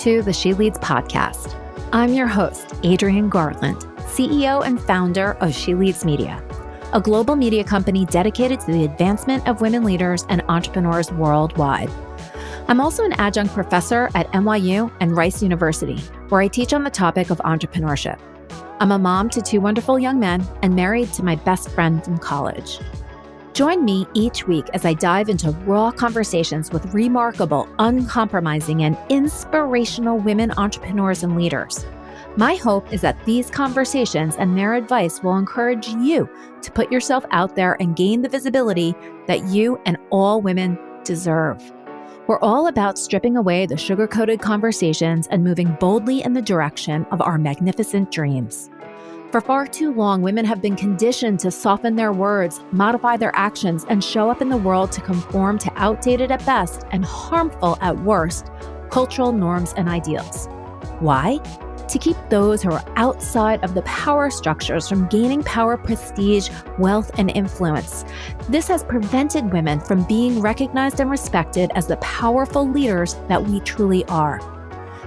to the She Leads podcast. I'm your host, Adrienne Garland, CEO and founder of She Leads Media, a global media company dedicated to the advancement of women leaders and entrepreneurs worldwide. I'm also an adjunct professor at NYU and Rice University, where I teach on the topic of entrepreneurship. I'm a mom to two wonderful young men and married to my best friend from college. Join me each week as I dive into raw conversations with remarkable, uncompromising, and inspirational women entrepreneurs and leaders. My hope is that these conversations and their advice will encourage you to put yourself out there and gain the visibility that you and all women deserve. We're all about stripping away the sugar-coated conversations and moving boldly in the direction of our magnificent dreams. For far too long, women have been conditioned to soften their words, modify their actions, and show up in the world to conform to outdated at best and harmful at worst cultural norms and ideals. Why? To keep those who are outside of the power structures from gaining power, prestige, wealth, and influence. This has prevented women from being recognized and respected as the powerful leaders that we truly are.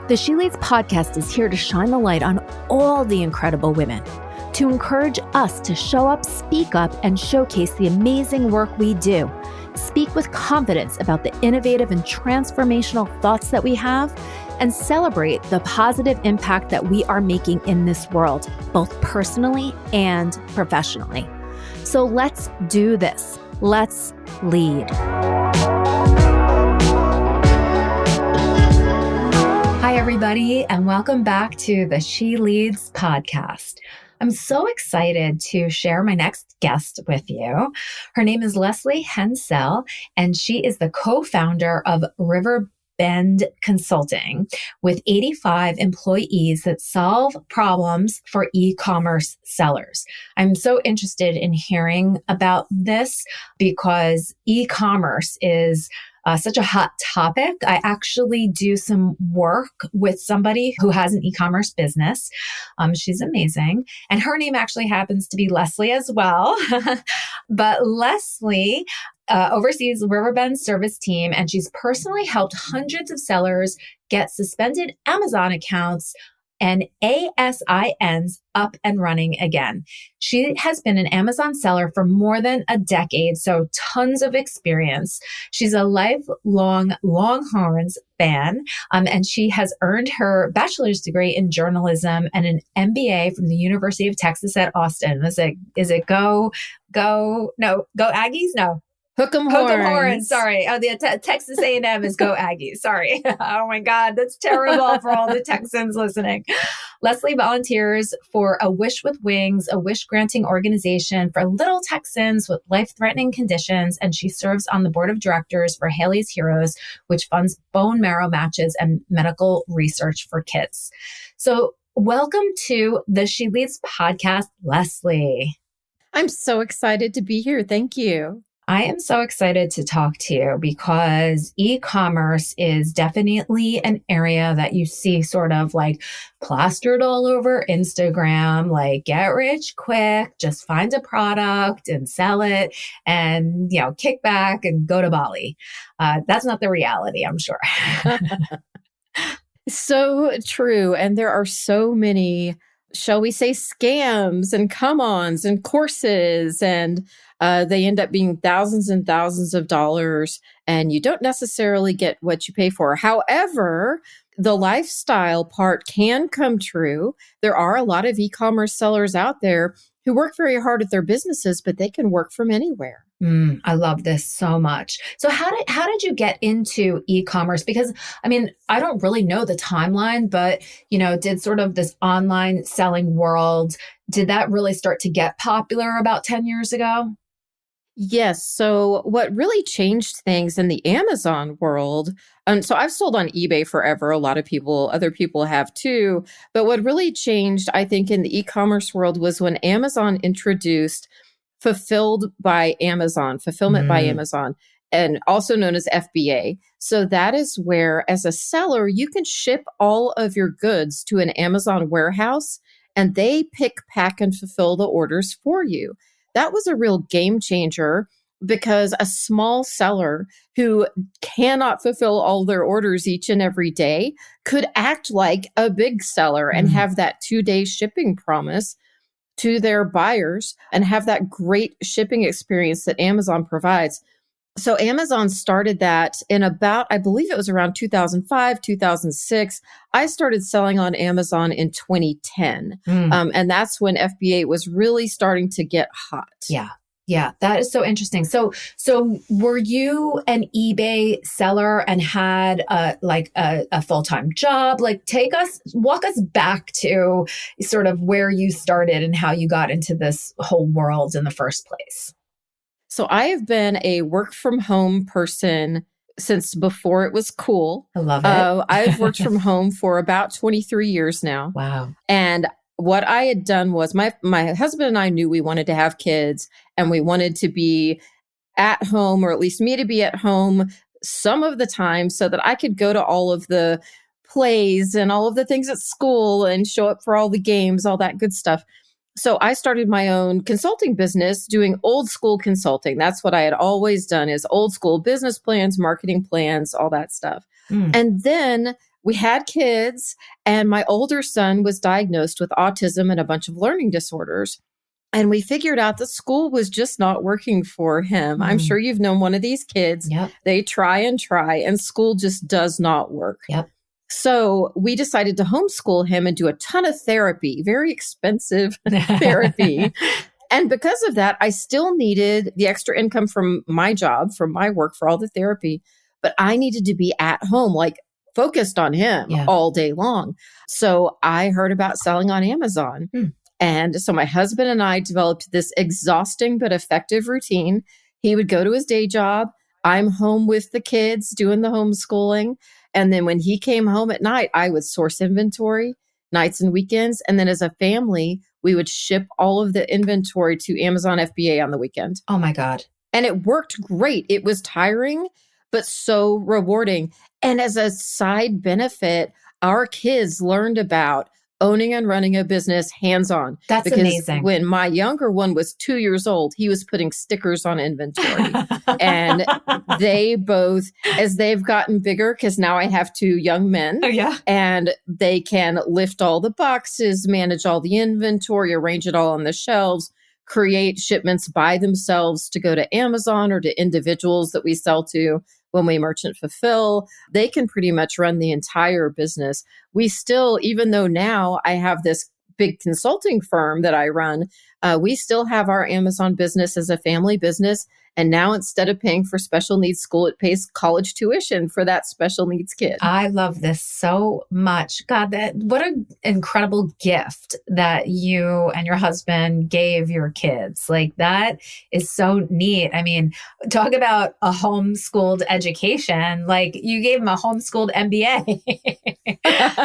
The She Leads podcast is here to shine the light on all the incredible women, to encourage us to show up, speak up, and showcase the amazing work we do. Speak with confidence about the innovative and transformational thoughts that we have, and celebrate the positive impact that we are making in this world, both personally and professionally. So let's do this. Let's lead. Hi, everybody, and welcome back to the She Leads podcast. I'm so excited to share my next guest with you. Her name is Lesley Hensell, and she is the co-founder of Riverbend Consulting with 85 employees that solve problems for e-commerce sellers. I'm so interested in hearing about this because e-commerce is such a hot topic. I actually do some work with somebody who has an e-commerce business. She's amazing. And her name actually happens to be Lesley as well. But Lesley oversees Riverbend's service team, and she's personally helped hundreds of sellers get suspended Amazon accounts and ASINs up and running again. She has been an Amazon seller for more than a decade, so tons of experience. She's a lifelong Longhorns fan, and she has earned her bachelor's degree in journalism and an MBA from the University of Texas at Austin. Is it go Aggies? No. Hook 'em horns. Sorry. Oh, the Texas A&M is go Aggies. Sorry. Oh my God. That's terrible for all the Texans listening. Lesley volunteers for a Wish with Wings, a wish-granting organization for little Texans with life-threatening conditions. And she serves on the board of directors for Haley's Heroes, which funds bone marrow matches and medical research for kids. So welcome to the She Leads podcast, Lesley. I'm so excited to be here. Thank you. I am so excited to talk to you because e-commerce is definitely an area that you see sort of like plastered all over Instagram, like get rich quick, just find a product and sell it and, kick back and go to Bali. That's not the reality, I'm sure. So true. And there are so many, shall we say, scams and come-ons and courses, and they end up being thousands and thousands of dollars, and you don't necessarily get what you pay for. However, the lifestyle part can come true. There are a lot of e-commerce sellers out there who work very hard at their businesses, but they can work from anywhere. I love this so much. So how did you get into e-commerce? Because I don't really know the timeline, but did sort of this online selling world, did that really start to get popular about 10 years ago? Yes. So what really changed things in the Amazon world, so I've sold on eBay forever. A lot of other people have too. But what really changed, I think, in the e-commerce world was when Amazon introduced fulfillment by Amazon, and also known as FBA. So that is where, as a seller, you can ship all of your goods to an Amazon warehouse, and they pick, pack, and fulfill the orders for you. That was a real game changer because a small seller who cannot fulfill all their orders each and every day could act like a big seller and have that 2-day shipping promise to their buyers and have that great shipping experience that Amazon provides. So Amazon started that in about, I believe it was around 2005, 2006. I started selling on Amazon in 2010. And that's when FBA was really starting to get hot. Yeah. Yeah, that is so interesting. So were you an eBay seller and had a full-time job? Like walk us back to sort of where you started and how you got into this whole world in the first place. So I have been a work from home person since before it was cool. I love it. I've worked from home for about 23 years now. Wow. And what I had done was my husband and I knew we wanted to have kids and we wanted to be at home, or at least me to be at home some of the time so that I could go to all of the plays and all of the things at school and show up for all the games, all that good stuff. So I started my own consulting business doing old school consulting. That's what I had always done, is old school business plans, marketing plans, all that stuff. And then we had kids, and my older son was diagnosed with autism and a bunch of learning disorders. And we figured out that school was just not working for him. I'm sure you've known one of these kids. Yep. They try, and school just does not work. Yep. So we decided to homeschool him and do a ton of therapy, very expensive therapy. And because of that, I still needed the extra income from my job, from my work, for all the therapy. But I needed to be at home, like focused on him all day long. So I heard about selling on Amazon. And so my husband and I developed this exhausting but effective routine. He would go to his day job. I'm home with the kids doing the homeschooling. And then when he came home at night, I would source inventory nights and weekends. And then as a family, we would ship all of the inventory to Amazon FBA on the weekend. Oh my God. And it worked great. It was tiring, but so rewarding. And as a side benefit, our kids learned about owning and running a business hands-on. That's amazing. When my younger one was 2 years old, he was putting stickers on inventory. And they both, as they've gotten bigger, because now I have 2 young men. Oh, yeah. And they can lift all the boxes, manage all the inventory, arrange it all on the shelves, create shipments by themselves to go to Amazon or to individuals that we sell to when we merchant fulfill. They can pretty much run the entire business. We still, even though now I have this big consulting firm that I run, we still have our Amazon business as a family business. And now instead of paying for special needs school, it pays college tuition for that special needs kid. I love this so much. God, what an incredible gift that you and your husband gave your kids. Like, that is so neat. I mean, talk about a homeschooled education. Like, you gave him a homeschooled MBA.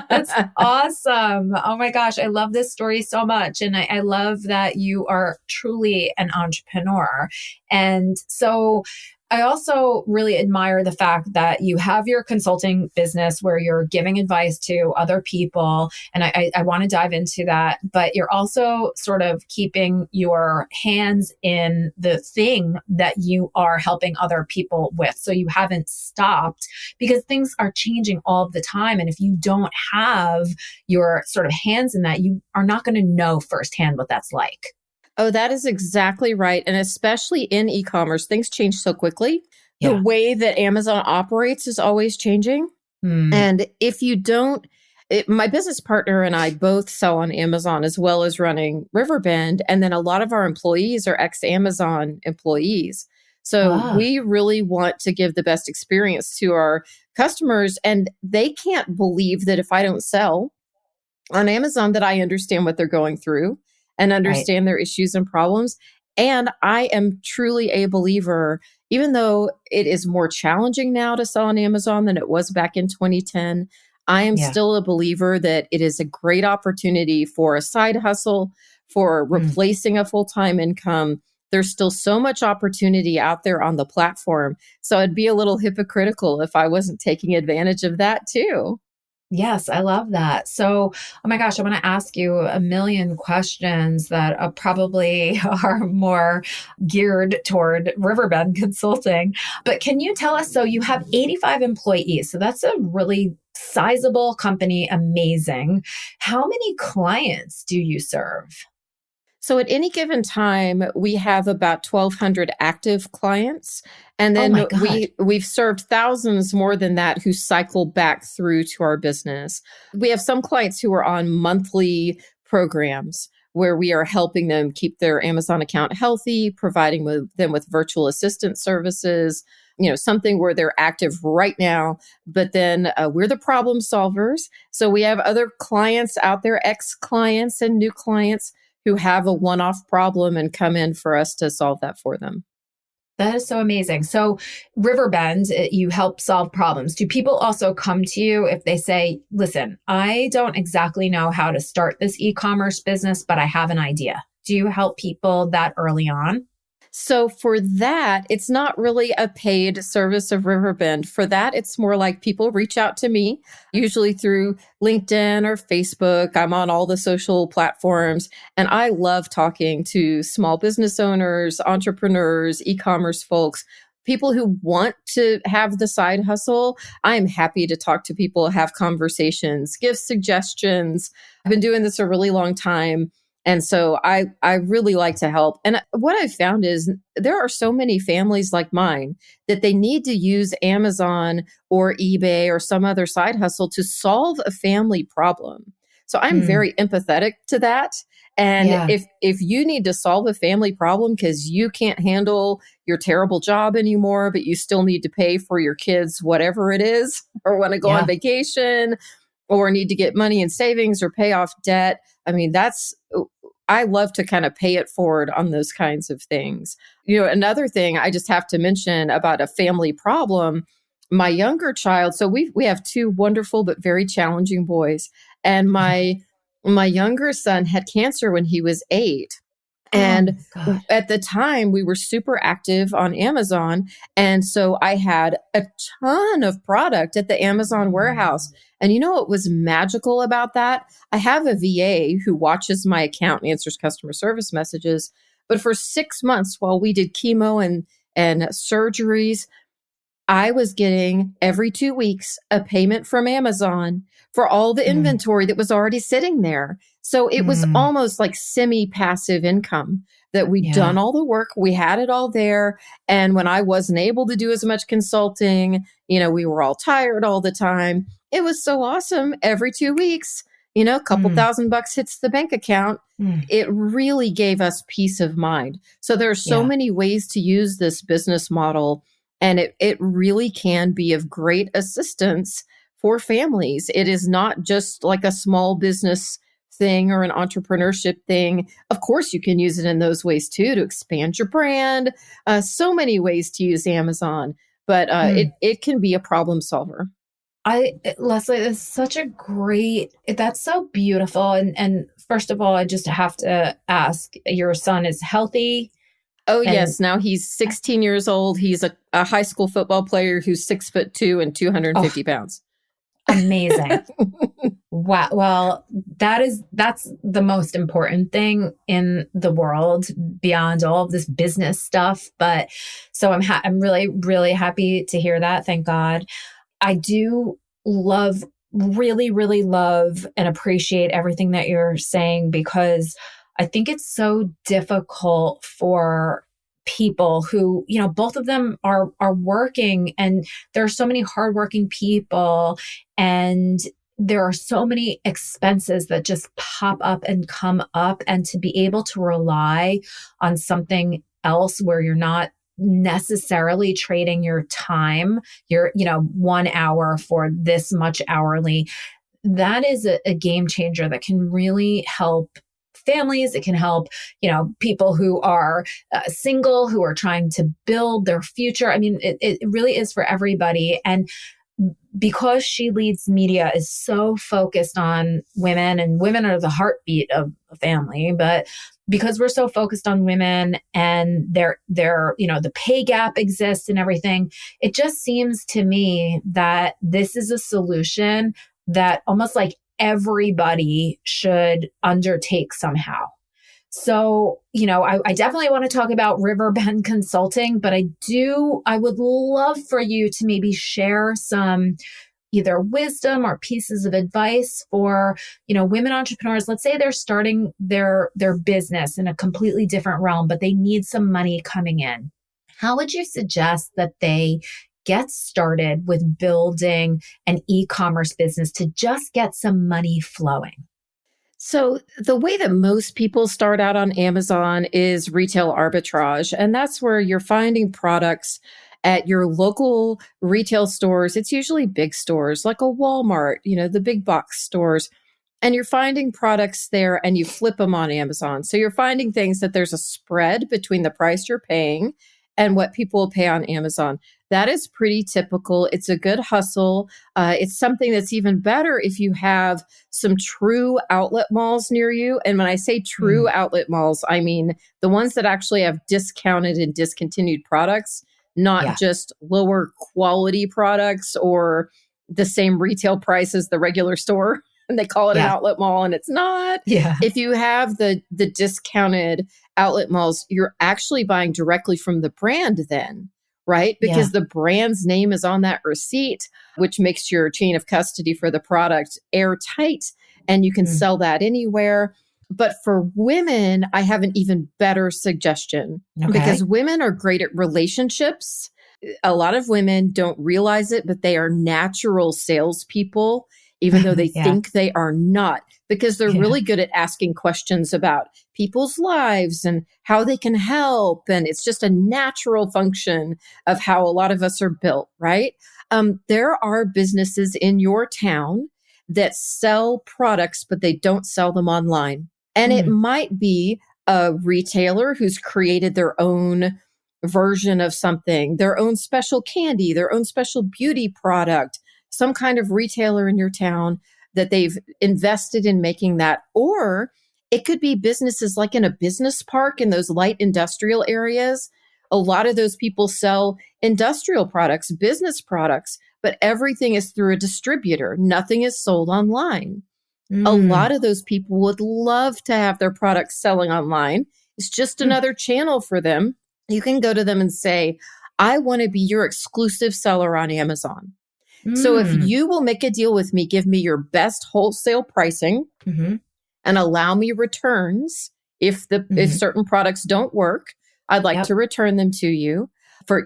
That's awesome. Oh my gosh. I love this story so much. And I love that you are truly an entrepreneur. And so I also really admire the fact that you have your consulting business where you're giving advice to other people. And I want to dive into that, but you're also sort of keeping your hands in the thing that you are helping other people with. So you haven't stopped, because things are changing all the time. And if you don't have your sort of hands in that, you are not going to know firsthand what that's like. Oh, that is exactly right. And especially in e-commerce, things change so quickly. Yeah. The way that Amazon operates is always changing. And if you don't, my business partner and I both sell on Amazon as well as running Riverbend. And then a lot of our employees are ex-Amazon employees. So we really want to give the best experience to our customers. And they can't believe that if I don't sell on Amazon, that I understand what they're going through and understand their issues and problems. And I am truly a believer, even though it is more challenging now to sell on Amazon than it was back in 2010, I am still a believer that it is a great opportunity for a side hustle, for replacing a full-time income. There's still so much opportunity out there on the platform. So I'd be a little hypocritical if I wasn't taking advantage of that too. Yes, I love that. So, oh my gosh, I want to ask you a million questions that probably are more geared toward Riverbend Consulting. But can you tell us? So, you have 85 employees. So, that's a really sizable company. Amazing. How many clients do you serve? So at any given time, we have about 1,200 active clients. And Oh my then God. we've served thousands more than that who cycle back through to our business. We have some clients who are on monthly programs where we are helping them keep their Amazon account healthy, providing them with virtual assistant services, something where they're active right now, but then we're the problem solvers. So we have other clients out there, ex clients and new clients who have a one-off problem and come in for us to solve that for them. That is so amazing. So, Riverbend, you help solve problems. Do people also come to you if they say, listen, I don't exactly know how to start this e-commerce business, but I have an idea? Do you help people that early on? So for that, it's not really a paid service of Riverbend. For that, it's more like people reach out to me, usually through LinkedIn or Facebook. I'm on all the social platforms, and I love talking to small business owners, entrepreneurs, e-commerce folks, people who want to have the side hustle. I'm happy to talk to people, have conversations, give suggestions. I've been doing this a really long time. And so I really like to help. And what I've found is there are so many families like mine that they need to use Amazon or eBay or some other side hustle to solve a family problem. So I'm Mm, very empathetic to that. And yeah, if you need to solve a family problem because you can't handle your terrible job anymore, but you still need to pay for your kids, whatever it is, or want to go on yeah. vacation or need to get money in savings or pay off debt. I mean, I love to kind of pay it forward on those kinds of things. Another thing I just have to mention about a family problem, my younger child, so we have two wonderful but very challenging boys. And my younger son had cancer when he was 8. Oh And my God. at the time, we were super active on Amazon. And so I had a ton of product at the Amazon warehouse. And you know what was magical about that? I have a VA who watches my account and answers customer service messages. But for 6 months while we did chemo and surgeries, I was getting every 2 weeks a payment from Amazon for all the Mm, inventory that was already sitting there. So it was mm, almost like semi-passive income that we'd yeah. done all the work. We had it all there. And when I wasn't able to do as much consulting, we were all tired all the time. It was so awesome. Every 2 weeks, a couple Mm, $1,000 hits the bank account. mm, It really gave us peace of mind. So there are so yeah. many ways to use this business model, and it really can be of great assistance for families. It is not just like a small business thing or an entrepreneurship thing. Of course, you can use it in those ways too to expand your brand. So many ways to use Amazon, but Mm. it can be a problem solver. Lesley, it's such a great, that's so beautiful. And first of all, I just have to ask, your son is healthy Oh and yes, now he's 16 years old. He's a high school football player who's 6'2" and oh, 250 pounds. amazing. Wow. Well, that's the most important thing in the world beyond all of this business stuff. But so I'm really, really happy to hear that. Thank God. I do love, really, really love and appreciate everything that you're saying, because I think it's so difficult for people who, both of them are working, and there are so many hardworking people, and there are so many expenses that just pop up and come up, and to be able to rely on something else where you're not necessarily trading your time, your 1 hour for this much hourly, that is a game changer that can really help families. It can help people who are single, who are trying to build their future. I mean, it really is for everybody. And because She Leads Media is so focused on women, and women are the heartbeat of a family, but because we're so focused on women, and the pay gap exists and everything, it just seems to me that this is a solution that almost like everybody should undertake somehow. So, I definitely want to talk about Riverbend Consulting, but I would love for you to maybe share some either wisdom or pieces of advice for, women entrepreneurs. Let's say they're starting their business in a completely different realm, but they need some money coming in. How would you suggest that they get started with building an e-commerce business to just get some money flowing? So the way that most people start out on Amazon is retail arbitrage. And that's where you're finding products at your local retail stores. It's usually big stores like a Walmart, the big box stores. And you're finding products there and you flip them on Amazon. So you're finding things that there's a spread between the price you're paying and what people will pay on Amazon. That is pretty typical. It's a good hustle. It's something that's even better if you have some true outlet malls near you. And when I say true outlet malls, I mean the ones that actually have discounted and discontinued products, not just lower quality products or the same retail price as the regular store. And they call it an outlet mall and it's not. Yeah. If you have the discounted outlet malls, you're actually buying directly from the brand then, right? Because the brand's name is on that receipt, which makes your chain of custody for the product airtight and you can sell that anywhere. But for women, I have an even better suggestion because women are great at relationships. A lot of women don't realize it, but they are natural salespeople, even though they think they are not, because they're really good at asking questions about people's lives and how they can help. And it's just a natural function of how a lot of us are built, right? There are businesses in your town that sell products, but they don't sell them online. And it might be a retailer who's created their own version of something, their own special candy, their own special beauty product, some kind of retailer in your town that they've invested in making that. Or it could be businesses like in a business park in those light industrial areas. A lot of those people sell industrial products, business products, but everything is through a distributor. Nothing is sold online. A lot of those people would love to have their products selling online. It's just another channel for them. You can go to them and say, I want to be your exclusive seller on Amazon. So if you will make a deal with me, give me your best wholesale pricing and allow me returns if certain products don't work, I'd like to return them to you for,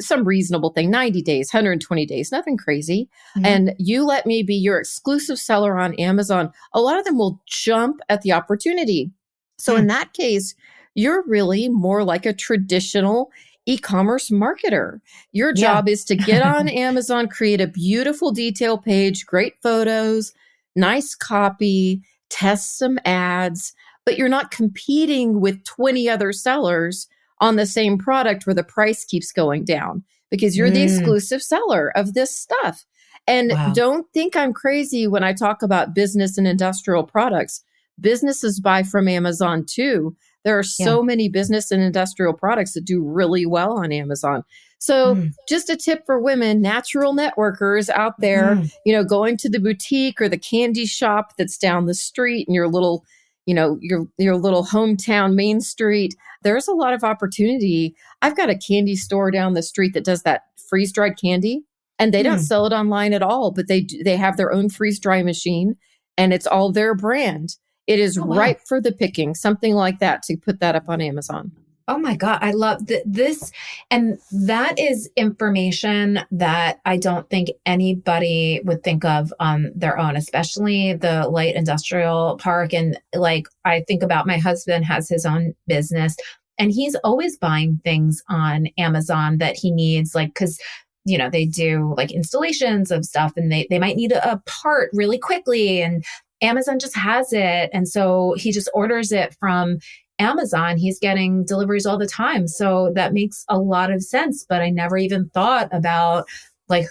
some reasonable thing, 90 days, 120 days, nothing crazy. And you let me be your exclusive seller on Amazon. A lot of them will jump at the opportunity. So in that case, you're really more like a traditional e-commerce marketer. Your job is to get on Amazon, create a beautiful detail page, great photos, nice copy, test some ads, but you're not competing with 20 other sellers on the same product where the price keeps going down because you're the exclusive seller of this stuff. And don't think I'm crazy when I talk about business and industrial products. Businesses buy from Amazon too. There are so many business and industrial products that do really well on Amazon. So just a tip for women, natural networkers out there, going to the boutique or the candy shop that's down the street in your little, your little hometown main street. There's a lot of opportunity. I've got a candy store down the street that does that freeze-dried candy and they don't sell it online at all, but they have their own freeze-dry machine and it's all their brand. It is ripe for the picking, something like that, to put that up on Amazon. Oh my God, I love this. And that is information that I don't think anybody would think of on their own, especially the light industrial park. And I think about my husband has his own business and he's always buying things on Amazon that he needs, because they do installations of stuff and they might need a part really quickly and Amazon just has it. And so he just orders it from Amazon. He's getting deliveries all the time. So that makes a lot of sense. But I never even thought about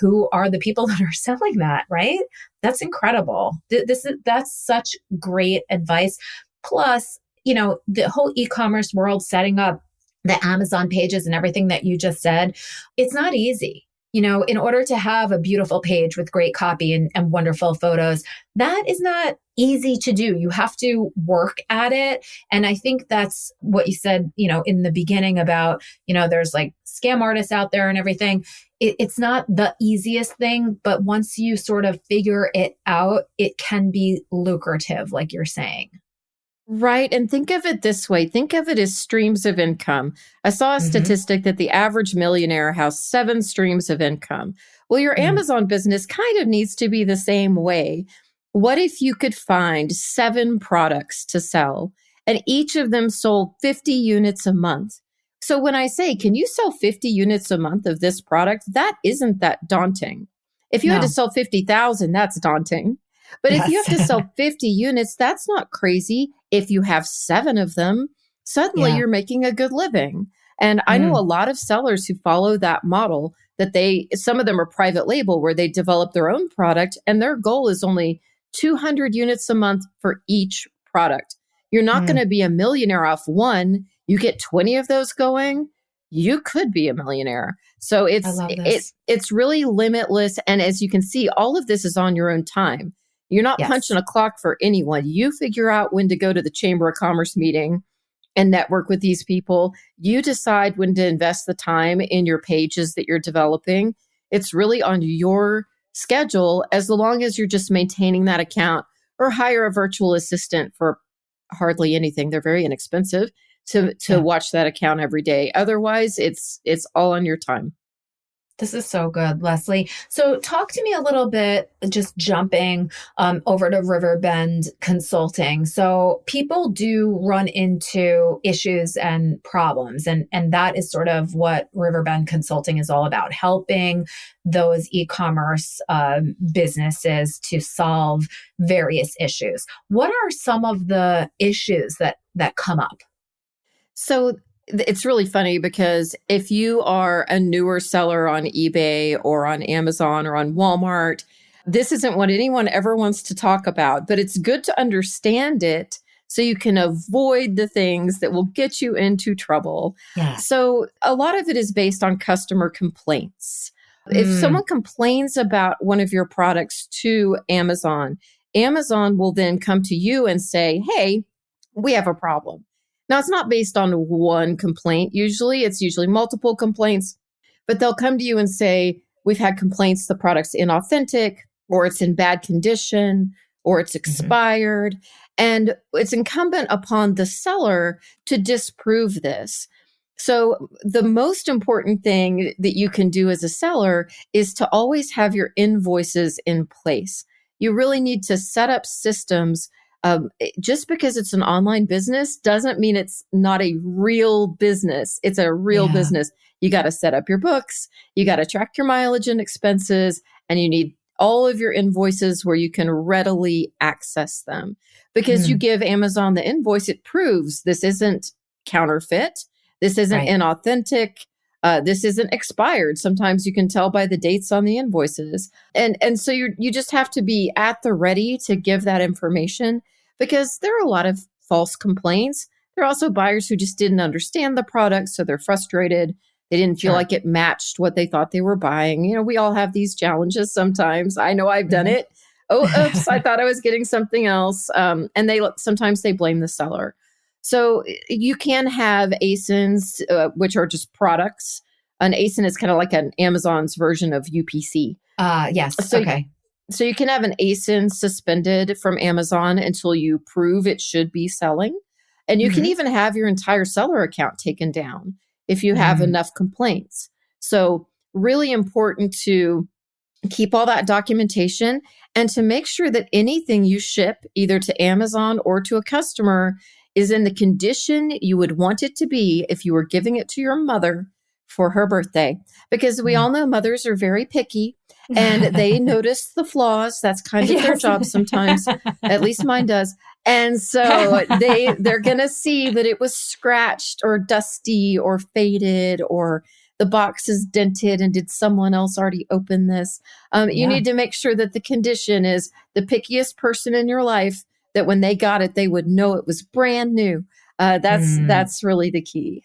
who are the people that are selling that, right? That's incredible. That's such great advice. Plus, the whole e-commerce world, setting up the Amazon pages and everything that you just said, it's not easy. in order to have a beautiful page with great copy and wonderful photos, that is not easy to do. You have to work at it. And I think that's what you said, in the beginning about, there's like scam artists out there and everything. It's not the easiest thing, but once you sort of figure it out, it can be lucrative, like you're saying. Right. And think of it this way. Think of it as streams of income. I saw a statistic that the average millionaire has 7 streams of income. Well, your Amazon business kind of needs to be the same way. What if you could find 7 products to sell and each of them sold 50 units a month? So when I say, can you sell 50 units a month of this product? That isn't that daunting. If you had to sell 50,000, that's daunting. But if you have to sell 50 units, that's not crazy. If you have 7 of them, suddenly you're making a good living. And I know a lot of sellers who follow that model that some of them are private label where they develop their own product and their goal is only 200 units a month for each product. You're not going to be a millionaire off one. You get 20 of those going, you could be a millionaire. So it's really limitless. And as you can see, all of this is on your own time. You're not punching a clock for anyone. You figure out when to go to the Chamber of Commerce meeting and network with these people. You decide when to invest the time in your pages that you're developing. It's really on your schedule as long as you're just maintaining that account, or hire a virtual assistant for hardly anything. They're very inexpensive to watch that account every day. Otherwise, it's all on your time. This is so good, Lesley. So talk to me a little bit, just jumping over to Riverbend Consulting. So people do run into issues and problems, and that is sort of what Riverbend Consulting is all about, helping those e-commerce businesses to solve various issues. What are some of the issues that come up? So it's really funny because if you are a newer seller on eBay or on Amazon or on Walmart, this isn't what anyone ever wants to talk about, but it's good to understand it so you can avoid the things that will get you into trouble. Yeah. So a lot of it is based on customer complaints. If someone complains about one of your products to Amazon, Amazon will then come to you and say, hey, we have a problem. Now, it's not based on one complaint. It's usually multiple complaints, but they'll come to you and say, we've had complaints, the product's inauthentic, or it's in bad condition, or it's expired. And it's incumbent upon the seller to disprove this. So the most important thing that you can do as a seller is to always have your invoices in place. You really need to set up systems. Just because it's an online business doesn't mean it's not a real business. It's a real business. You got to set up your books. You got to track your mileage and expenses, and you need all of your invoices where you can readily access them. Because you give Amazon the invoice, it proves this isn't counterfeit. This isn't inauthentic. This isn't expired. Sometimes you can tell by the dates on the invoices. And so you just have to be at the ready to give that information, because there are a lot of false complaints. There are also buyers who just didn't understand the product, so they're frustrated. They didn't feel like it matched what they thought they were buying. We all have these challenges sometimes. I know I've done it. Oh, oops, I thought I was getting something else. And sometimes they blame the seller. So you can have ASINs, which are just products. An ASIN is kind of like an Amazon's version of UPC. Yes. So okay. So you can have an ASIN suspended from Amazon until you prove it should be selling. And you can even have your entire seller account taken down if you have enough complaints. So really important to keep all that documentation and to make sure that anything you ship either to Amazon or to a customer is in the condition you would want it to be if you were giving it to your mother for her birthday. Because we all know mothers are very picky and they notice the flaws. That's kind of their job sometimes. At least mine does. And so they're going to see that it was scratched or dusty or faded, or the box is dented and did someone else already open this? You need to make sure that the condition is the pickiest person in your life, that when they got it, they would know it was brand new. That's really the key.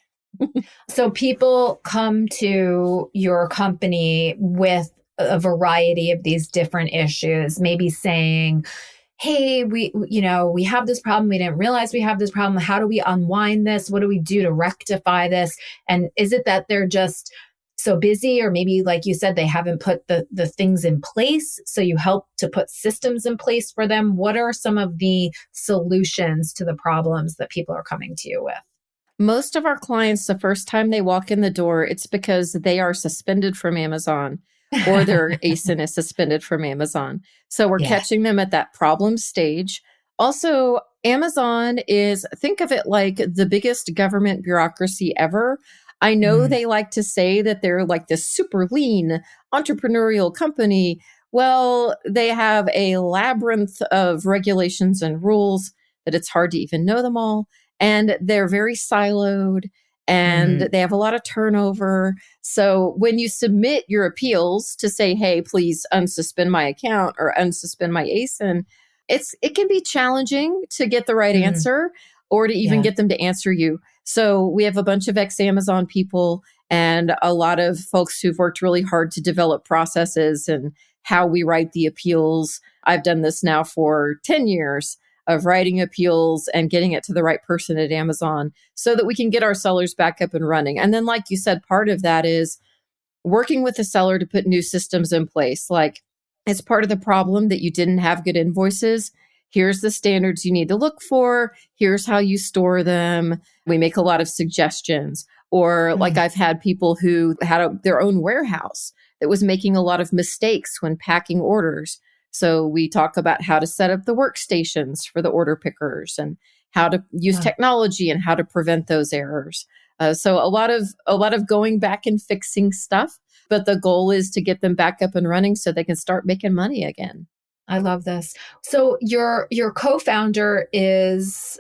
So people come to your company with a variety of these different issues, maybe saying, hey, we have this problem. We didn't realize we have this problem. How do we unwind this? What do we do to rectify this? And is it that they're just so busy, or maybe like you said, they haven't put the things in place? So you help to put systems in place for them. What are some of the solutions to the problems that people are coming to you with? Most of our clients, the first time they walk in the door, it's because they are suspended from Amazon or their ASIN is suspended from Amazon. So we're Yeah. catching them at that problem stage. Also, Amazon is, think of it like the biggest government bureaucracy ever. I know Mm. they like to say that they're like this super lean entrepreneurial company. Well, they have a labyrinth of regulations and rules that it's hard to even know them all. And they're very siloed and Mm. they have a lot of turnover. So when you submit your appeals to say, hey, please unsuspend my account or unsuspend my ASIN, it can be challenging to get the right Mm. answer or to even Yeah. get them to answer you. So we have a bunch of ex-Amazon people and a lot of folks who've worked really hard to develop processes and how we write the appeals. I've done this now for 10 years of writing appeals and getting it to the right person at Amazon so that we can get our sellers back up and running. And then, like you said, part of that is working with the seller to put new systems in place. Like, it's part of the problem that you didn't have good invoices. Here's the standards you need to look for. Here's how you store them. We make a lot of suggestions. Or like Mm. I've had people who had their own warehouse that was making a lot of mistakes when packing orders. So we talk about how to set up the workstations for the order pickers and how to use Wow. technology and how to prevent those errors. So a lot of going back and fixing stuff, but the goal is to get them back up and running so they can start making money again. I love this. So your co-founder is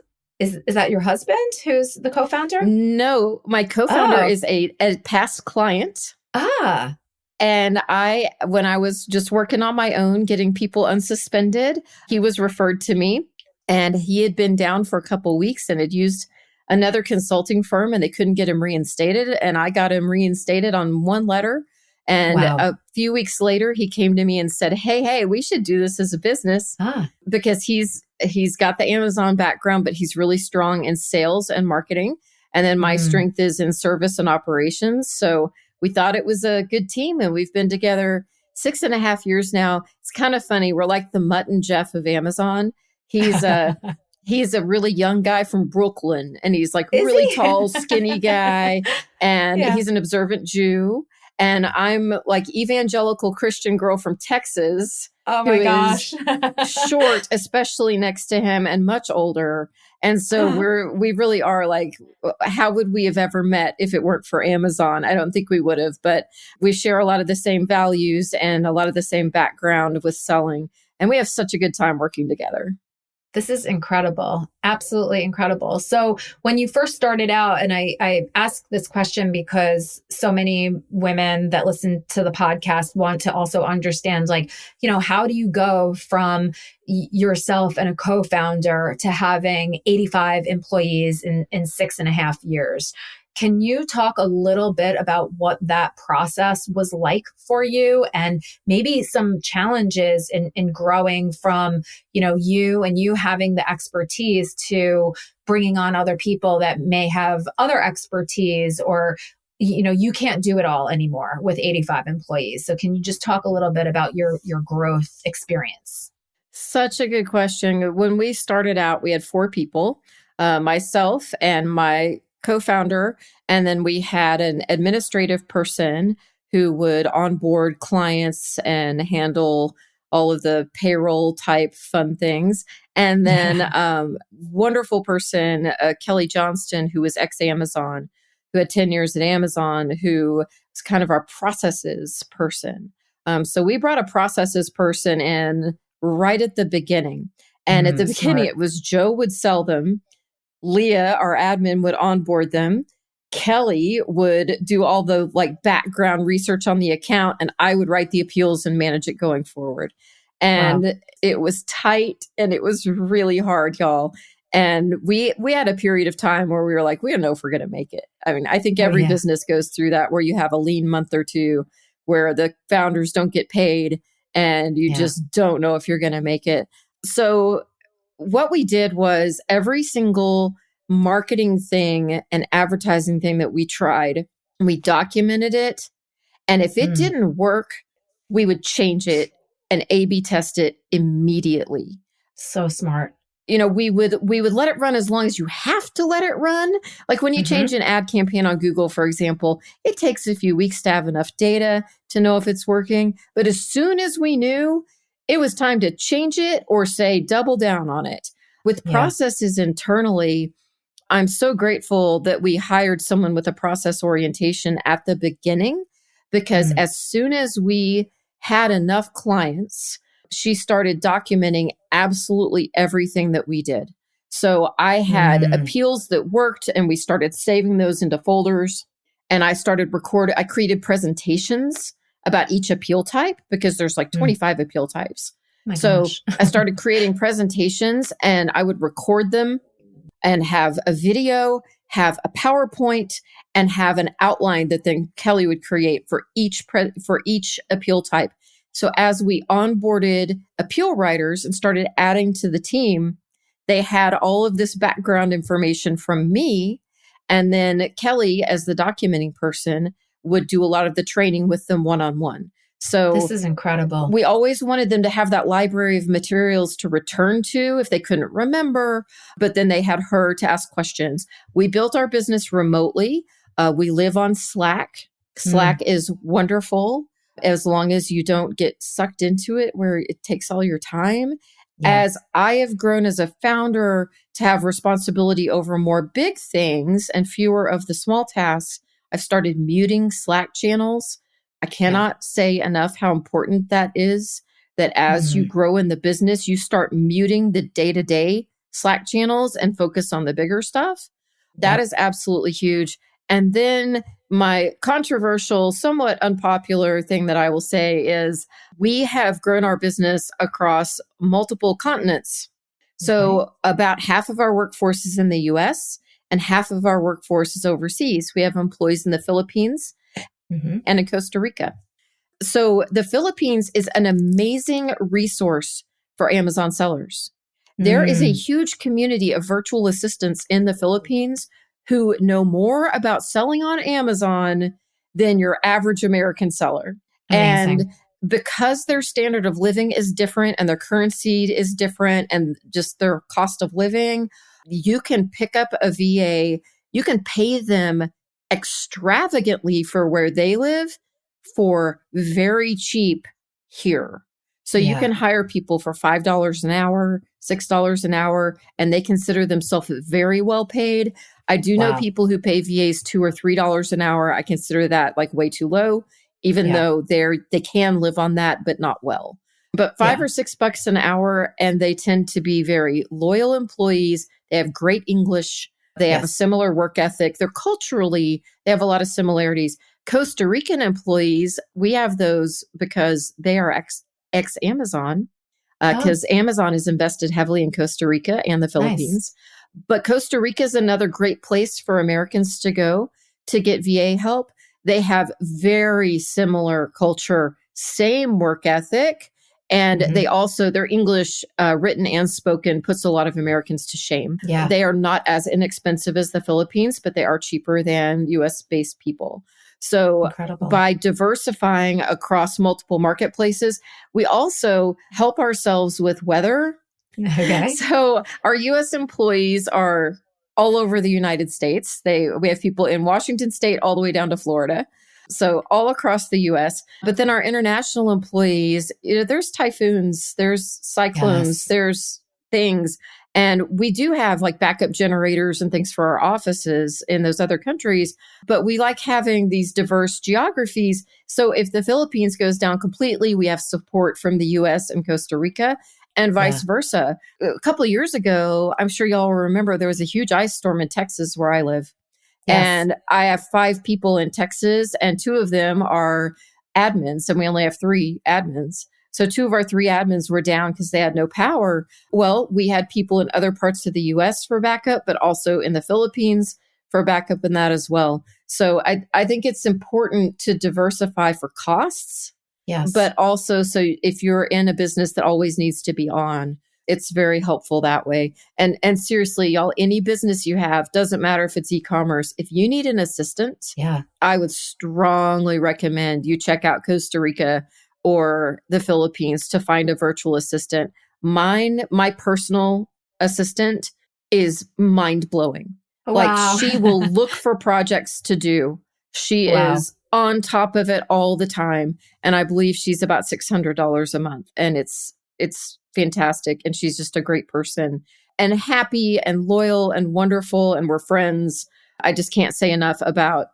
that your husband who's the co-founder? No, my co-founder Oh. is a past client. Ah. And when I was just working on my own, getting people unsuspended, he was referred to me and he had been down for a couple weeks and had used another consulting firm and they couldn't get him reinstated. And I got him reinstated on one letter. And Wow. a few weeks later, he came to me and said, hey, we should do this as a business Ah. because he's got the Amazon background, but he's really strong in sales and marketing. And then my Mm. strength is in service and operations. So we thought it was a good team and we've been together 6.5 years now. It's kind of funny. We're like the Mutt and Jeff of Amazon. He's a really young guy from Brooklyn and he's like Is really he? tall, skinny guy. And Yeah. he's an observant Jew. And I'm like evangelical Christian girl from Texas. Oh who my is gosh. short, especially next to him, and much older. And so we really are like, how would we have ever met if it weren't for Amazon? I don't think we would have, but we share a lot of the same values and a lot of the same background with selling. And we have such a good time working together. This is incredible. Absolutely incredible. So when you first started out, and I ask this question because so many women that listen to the podcast want to also understand, like, how do you go from yourself and a co-founder to having 85 employees in 6.5 years? Can you talk a little bit about what that process was like for you and maybe some challenges in growing from, you having the expertise to bringing on other people that may have other expertise, or, you can't do it all anymore with 85 employees. So can you just talk a little bit about your growth experience? Such a good question. When we started out, we had 4 people, myself and my co-founder, and then we had an administrative person who would onboard clients and handle all of the payroll type fun things. And then wonderful person, Kelly Johnston, who was ex-Amazon, who had 10 years at Amazon, who was kind of our processes person. So we brought a processes person in right at the beginning. And at the beginning, Smart. it was Joe would sell them. Leah, our admin, would onboard them. Kelly would do all the background research on the account, and I would write the appeals and manage it going forward. And Wow. it was tight and it was really hard, y'all. And we had a period of time where we were like, we don't know if we're going to make it. I mean, I think every business goes through that, where you have a lean month or two where the founders don't get paid and you just don't know if you're going to make it. So what we did was every single marketing thing and advertising thing that we tried, we documented it. And if it didn't work, we would change it and A/B test it immediately. So smart. We would let it run as long as you have to let it run. Like when you change an ad campaign on Google, for example, it takes a few weeks to have enough data to know if it's working. But as soon as we knew, it was time to change it or say double down on it. With processes internally, I'm so grateful that we hired someone with a process orientation at the beginning, because as soon as we had enough clients, she started documenting absolutely everything that we did. So I had appeals that worked, and we started saving those into folders. And I created presentations about each appeal type, because there's like 25 appeal types. So I started creating presentations, and I would record them and have a video, have a PowerPoint, and have an outline that then Kelly would create for each appeal type. So as we onboarded appeal writers and started adding to the team, they had all of this background information from me. And then Kelly, as the documenting person, would do a lot of the training with them one-on-one. So this is incredible. We always wanted them to have that library of materials to return to if they couldn't remember, but then they had her to ask questions. We built our business remotely. We live on Slack. Slack is wonderful, as long as you don't get sucked into it where it takes all your time. As I have grown as a founder to have responsibility over more big things and fewer of the small tasks, I've started muting Slack channels. I cannot say enough how important that is, that as you grow in the business, you start muting the day-to-day Slack channels and focus on the bigger stuff. That is absolutely huge. And then my controversial, somewhat unpopular thing that I will say is we have grown our business across multiple continents. So about half of our workforce is in the US and half of our workforce is overseas. We have employees in the Philippines and in Costa Rica. So the Philippines is an amazing resource for Amazon sellers. There is a huge community of virtual assistants in the Philippines who know more about selling on Amazon than your average American seller. Amazing. And because their standard of living is different and their currency is different and just their cost of living, you can pick up a VA, you can pay them extravagantly for where they live for very cheap here. So you can hire people for $5 an hour, $6 an hour, and they consider themselves very well paid. I do know people who pay VAs $2 or $3 an hour. I consider that like way too low, even though they can live on that, but not well. But $5 or $6 an hour, and they tend to be very loyal employees. They have great English. They have a similar work ethic. They have a lot of similarities. Costa Rican employees, we have those because they are ex-Amazon, because Amazon is invested heavily in Costa Rica and the Philippines. But Costa Rica is another great place for Americans to go to get VA help. They have very similar culture, same work ethic. And they also, their English written and spoken puts a lot of Americans to shame. They are not as inexpensive as the Philippines, but they are cheaper than US-based people. So by diversifying across multiple marketplaces, we also help ourselves with weather. So our US employees are all over the United States. We have people in Washington State all the way down to Florida. So all across the US. But then our international employees, there's typhoons, there's cyclones, there's things. And we do have like backup generators and things for our offices in those other countries. But we like having these diverse geographies. So if the Philippines goes down completely, we have support from the US and Costa Rica. And vice versa. A couple of years ago, I'm sure y'all remember, there was a huge ice storm in Texas where I live. And I have 5 people in Texas, and 2 of them are admins, and we only have 3 admins. So 2 of our 3 admins were down because they had no power. Well, we had people in other parts of the US for backup, but also in the Philippines for backup in that as well. So I think it's important to diversify for costs. Yes. But also, so if you're in a business that always needs to be on, it's very helpful that way. And seriously, y'all, any business you have, doesn't matter if it's e-commerce, if you need an assistant, I would strongly recommend you check out Costa Rica or the Philippines to find a virtual assistant. My personal assistant is mind-blowing. Wow. Like, she will look for projects to do. She is on top of it all the time. And I believe she's about $600 a month. And it's fantastic. And she's just a great person and happy and loyal and wonderful. And we're friends. I just can't say enough about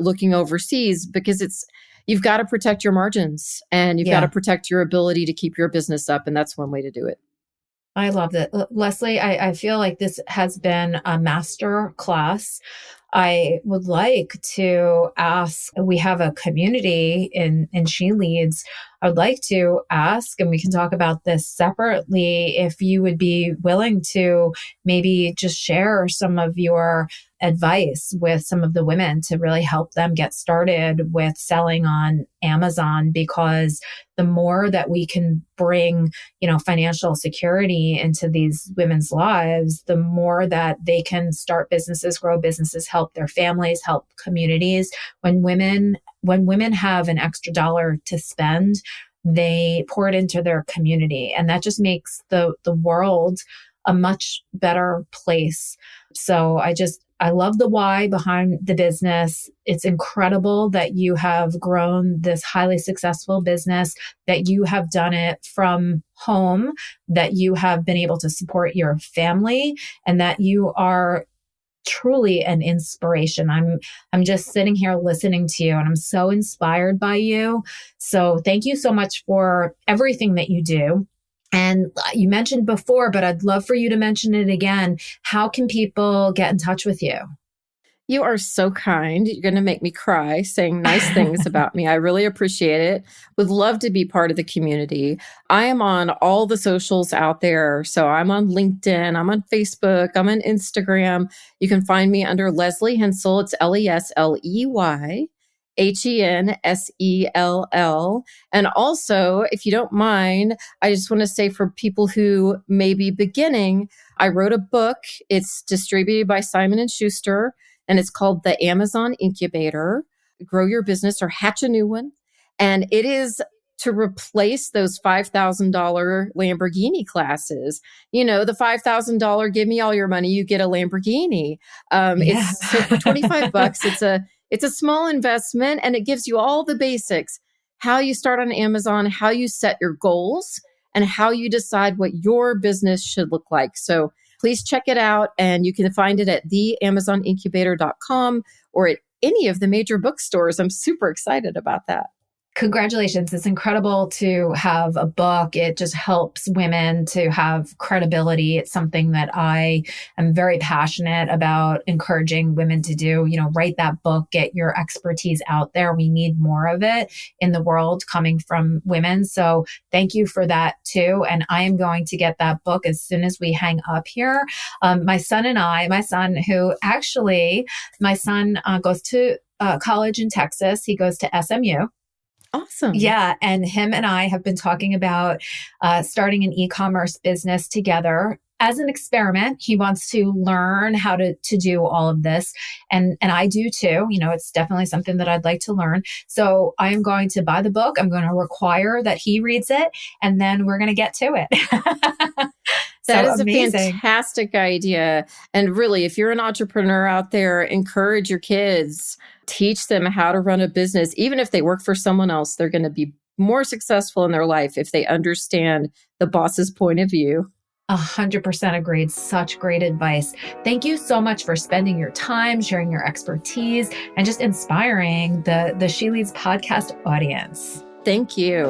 looking overseas, because you've got to protect your margins and you've got to protect your ability to keep your business up. And that's one way to do it. I love that. Lesley, I feel like this has been a master class. I would like to ask, we have a community in She Leads. I would like to ask, and we can talk about this separately, if you would be willing to maybe just share some of your advice with some of the women to really help them get started with selling on Amazon, because the more that we can bring, financial security into these women's lives, the more that they can start businesses, grow businesses, help their families, help communities. When women have an extra dollar to spend, they pour it into their community, and that just makes the world a much better place. So I love the why behind the business. It's incredible that you have grown this highly successful business, that you have done it from home, that you have been able to support your family, and that you are truly an inspiration. I'm just sitting here listening to you, and I'm so inspired by you. So thank you so much for everything that you do. And you mentioned before, but I'd love for you to mention it again. How can people get in touch with you? You are so kind. You're going to make me cry saying nice things about me. I really appreciate it. Would love to be part of the community. I am on all the socials out there. So I'm on LinkedIn, I'm on Facebook, I'm on Instagram. You can find me under Lesley Hensell. It's Lesley Hensell. And also, if you don't mind, I just want to say, for people who may be beginning, I wrote a book. It's distributed by Simon & Schuster, and it's called The Amazon Incubator, Grow Your Business or Hatch a New One. And it is to replace those $5,000 Lamborghini classes. The $5,000, give me all your money, you get a Lamborghini. So for $25, it's a small investment, and it gives you all the basics: how you start on Amazon, how you set your goals, and how you decide what your business should look like. So please check it out, and you can find it at theamazonincubator.com or at any of the major bookstores. I'm super excited about that. Congratulations. It's incredible to have a book. It just helps women to have credibility. It's something that I am very passionate about encouraging women to do. Write that book, get your expertise out there. We need more of it in the world coming from women. So thank you for that too. And I am going to get that book as soon as we hang up here. My son goes to college in Texas. He goes to SMU. Awesome. Yeah. And him and I have been talking about starting an e-commerce business together as an experiment. He wants to learn how to do all of this. And I do too. It's definitely something that I'd like to learn. So I am going to buy the book. I'm going to require that he reads it, and then we're going to get to it. That is amazing. A fantastic idea. And really, if you're an entrepreneur out there, encourage your kids, teach them how to run a business. Even if they work for someone else, they're going to be more successful in their life if they understand the boss's point of view. 100% agreed. Such great advice. Thank you so much for spending your time, sharing your expertise, and just inspiring the She Leads podcast audience. Thank you.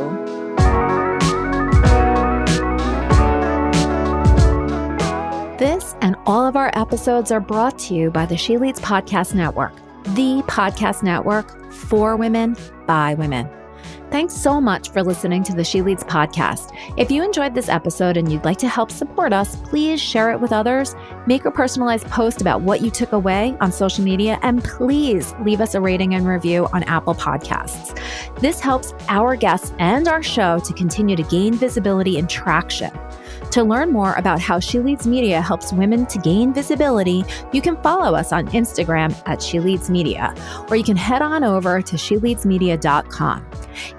This and all of our episodes are brought to you by the She Leads Podcast Network, the podcast network for women, by women. Thanks so much for listening to the She Leads podcast. If you enjoyed this episode and you'd like to help support us, please share it with others, make a personalized post about what you took away on social media, and please leave us a rating and review on Apple Podcasts. This helps our guests and our show to continue to gain visibility and traction. To learn more about how She Leads Media helps women to gain visibility, you can follow us on Instagram at She Leads Media, or you can head on over to sheleadsmedia.com.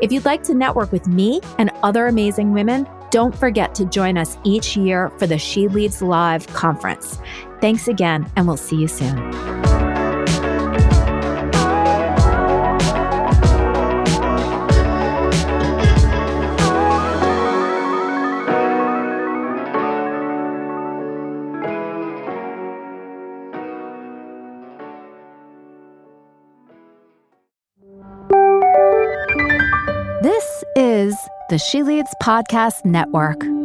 If you'd like to network with me and other amazing women, don't forget to join us each year for the She Leads Live conference. Thanks again, and we'll see you soon. This is the She Leads Podcast Network.